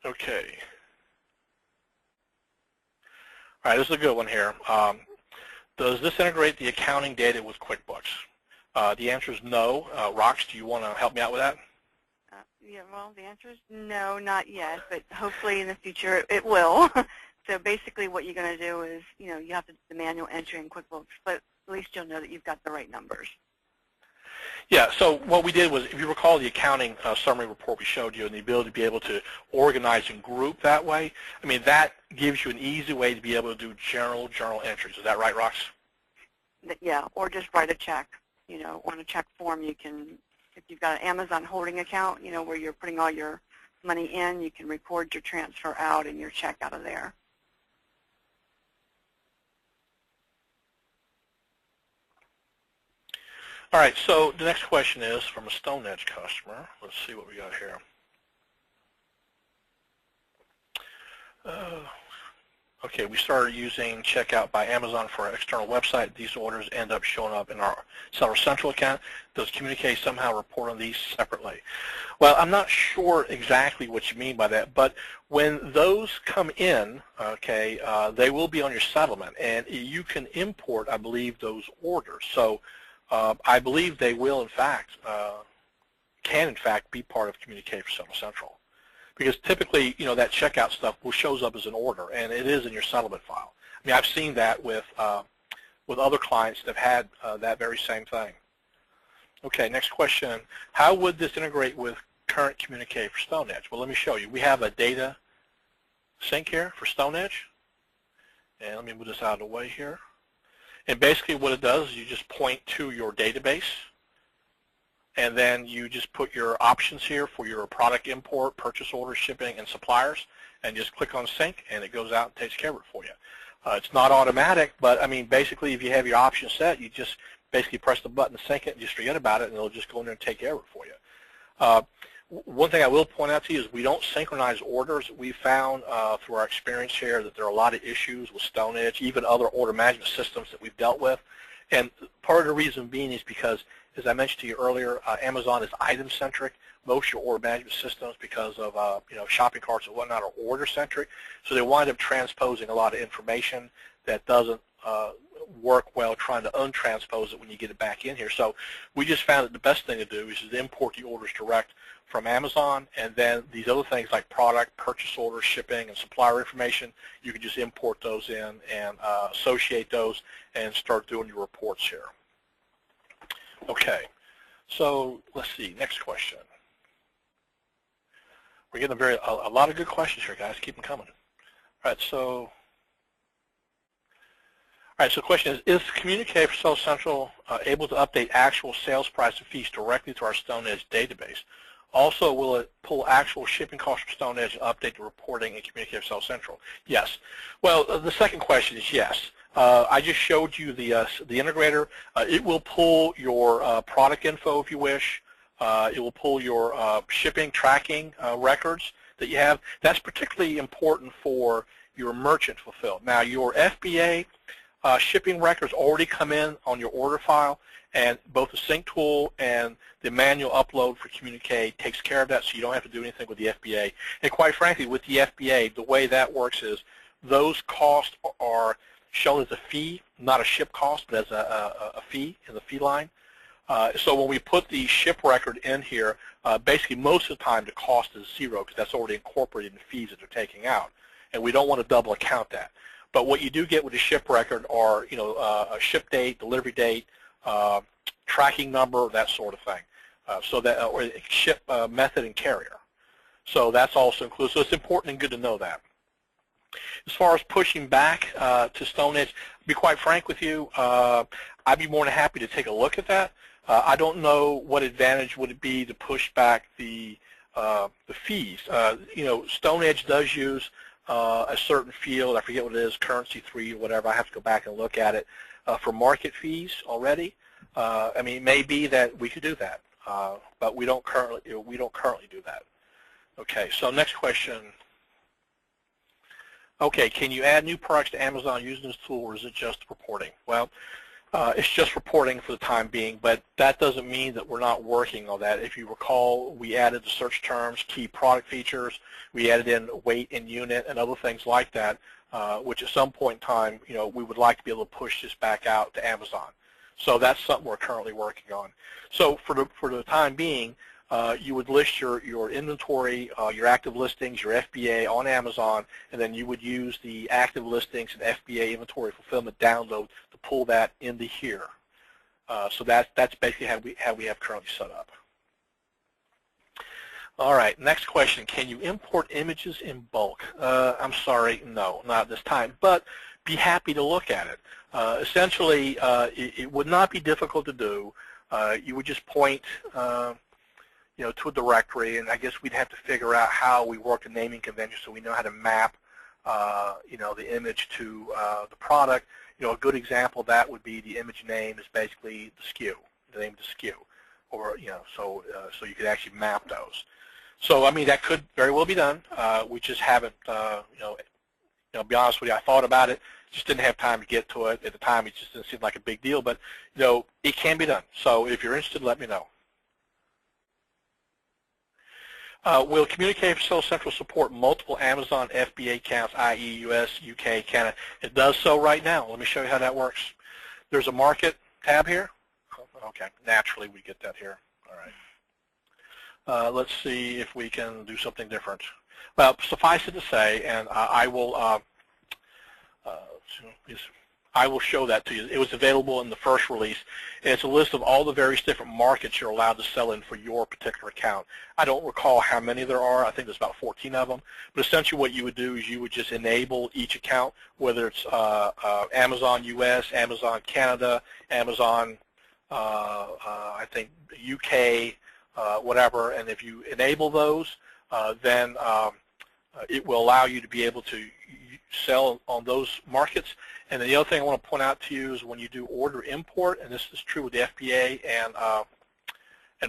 Okay. All right, this is a good one here. Does this integrate the accounting data with QuickBooks? The answer is no. Rox, do you want to help me out with that? Yeah, well, the answer is no, not yet, but hopefully in the future it will. So basically what you're going to do is, you know, you have to do the manual entry in QuickBooks, but at least you'll know that you've got the right numbers. Yeah, so what we did was, if you recall the accounting summary report we showed you and the ability to be able to organize and group that way, I mean, that gives you an easy way to be able to do journal entries. Is that right, Rox? Yeah, or just write a check. You know, on a check form you can, if you've got an Amazon holding account, you know, where you're putting all your money in, you can record your transfer out and your check out of there. All right, so the next question is from a Stone Edge customer. Let's see what we got here. Okay, we started using Checkout by Amazon for our external website. These orders end up showing up in our Seller Central account. Does Communique somehow report on these separately? Well, I'm not sure exactly what you mean by that, but when those come in, okay, they will be on your settlement, and you can import, I believe, those orders. So I believe they will, in fact, can in fact be part of Communique for Seller Central. because typically, that checkout stuff shows up as an order, and it is in your settlement file. I mean, I've seen that with other clients that have had that very same thing. Okay, next question. How would this integrate with current Communique for StoneEdge? Well, let me show you. We have a data sync here for StoneEdge. And let me move this out of the way here. And basically what it does is you just point to your database, and then you just put your options here for your product import, purchase order, shipping, and suppliers, and just click on sync, and it goes out and takes care of it for you. It's not automatic, but I mean, basically if you have your options set, you just basically press the button to sync it and just forget about it, and it'll just go in there and take care of it for you. One thing I will point out to you is we don't synchronize orders. We found through our experience here that there are a lot of issues with StoneEdge, even other order management systems that we've dealt with. And part of the reason being is because, as I mentioned to you earlier, Amazon is item-centric. Most of your order management systems, because of shopping carts and whatnot, are order-centric. So they wind up transposing a lot of information that doesn't work well trying to untranspose it when you get it back in here. So we just found that the best thing to do is to import the orders direct from Amazon, and then these other things like product, purchase orders, shipping, and supplier information, you can just import those in and associate those and start doing your reports here. Okay, so let's see, next question. We're getting a lot of good questions here, guys. Keep them coming. All right, so the question is Communique for Sales Central able to update actual sales price and fees directly to our StoneEdge database? Also, will it pull actual shipping costs from StoneEdge and update the reporting in Communique for Sales Central? Yes. Well, the second question is yes. I just showed you the integrator. It will pull your product info if you wish. It will pull your shipping tracking records that you have. That's particularly important for your merchant fulfilled. Now, your FBA shipping records already come in on your order file, and both the sync tool and the manual upload for Communique takes care of that, so you don't have to do anything with the FBA. And quite frankly, with the FBA, the way that works is those costs are shown as a fee, not a ship cost, but as a fee in the fee line. So when we put the ship record in here, basically most of the time the cost is zero because that's already incorporated in the fees that they're taking out, and we don't want to double account that. But what you do get with the ship record are, a ship date, delivery date, tracking number, that sort of thing. So that, or ship method and carrier. So that's also included. So it's important and good to know that. As far as pushing back to StoneEdge, to be quite frank with you, I'd be more than happy to take a look at that. I don't know what advantage would it be to push back the fees. StoneEdge does use a certain field, I forget what it is, currency 3 or whatever. I have to go back and look at it for market fees already. I mean, it may be that we could do that, but we don't currently do that. Okay, so next question. Okay, can you add new products to Amazon using this tool, or is it just reporting? Well, it's just reporting for the time being, but that doesn't mean that we're not working on that. If you recall, we added the search terms, key product features, we added in weight and unit and other things like that, which at some point in time, we would like to be able to push this back out to Amazon. So that's something we're currently working on. So for the time being, you would list your inventory, your active listings, your FBA on Amazon, and then you would use the active listings and FBA inventory fulfillment download to pull that into here. So that's basically how we have currently set up. All right, next question. Can you import images in bulk? I'm sorry, no, not at this time, but be happy to look at it. Essentially, it would not be difficult to do. You would just point to a directory, and I guess we'd have to figure out how we work the naming convention so we know how to map, the image to the product. A good example of that would be the image name is basically the SKU, the name of the SKU, or so you could actually map those. So I mean that could very well be done. We just haven't, be honest with you, I thought about it, just didn't have time to get to it at the time. It just didn't seem like a big deal, but it can be done. So if you're interested, let me know. Will Communique for Sales Central support multiple Amazon FBA accounts, i.e. US, UK, Canada? It does so right now. Let me show you how that works. There's a market tab here. Okay, naturally we get that here. All right. Let's see if we can do something different. Well, suffice it to say, and I will show that to you. It was available in the first release. It's a list of all the various different markets you're allowed to sell in for your particular account. I don't recall how many there are. I think there's about 14 of them. But essentially what you would do is you would just enable each account, whether it's Amazon US, Amazon Canada, Amazon, I think UK, whatever. And if you enable those, then it will allow you to be able to sell on those markets. And then the other thing I want to point out to you is when you do order import, and this is true with the FBA and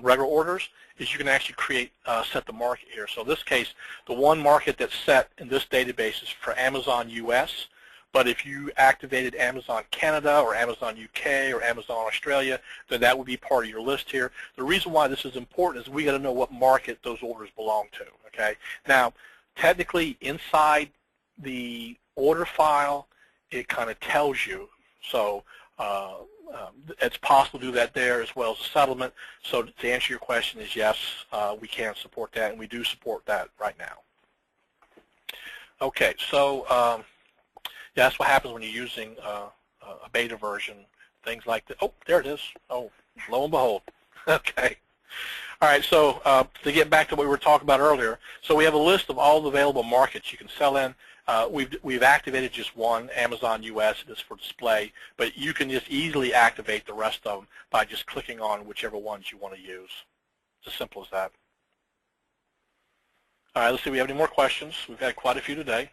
regular orders, is you can actually set the market here. So in this case, the one market that's set in this database is for Amazon US, but if you activated Amazon Canada or Amazon UK or Amazon Australia, then that would be part of your list here. The reason why this is important is we got to know what market those orders belong to. Okay. Now, technically, inside the order file, it kind of tells you. So it's possible to do that there as well as a settlement. So to answer your question is yes, we can support that, and we do support that right now. Okay, so yeah, that's what happens when you're using a beta version, things like that. Oh, there it is. Oh, lo and behold. Okay. All right, so to get back to what we were talking about earlier, so we have a list of all the available markets you can sell in. We've activated just one, Amazon US, it is for display, but you can just easily activate the rest of them by just clicking on whichever ones you want to use. It's as simple as that. All right, let's see if we have any more questions. We've had quite a few today.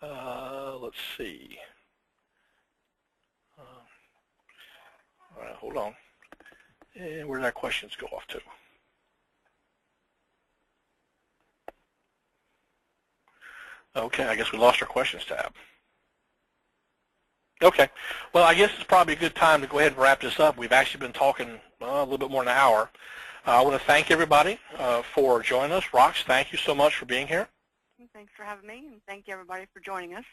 Let's see. All right, hold on. And where did our questions go off to? Okay, I guess we lost our questions tab. Okay, well, I guess it's probably a good time to go ahead and wrap this up. We've actually been talking a little bit more than an hour. I want to thank everybody for joining us. Rox, thank you so much for being here. Thanks for having me, and thank you, everybody, for joining us.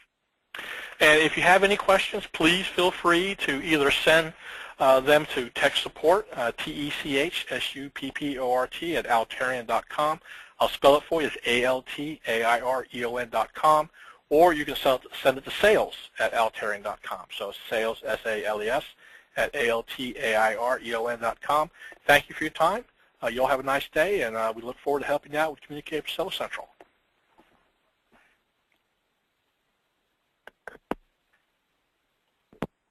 And if you have any questions, please feel free to either send them to tech support, TECHSUPPORT at Autorun.com. I'll spell it for you. It's ALTAIREON.com. Or you can send it to sales at Autorun.com. So sales, S-A-L-E-S, at ALTAIREON.com. Thank you for your time. You all have a nice day, and we look forward to helping you out with Communique for Seller Central.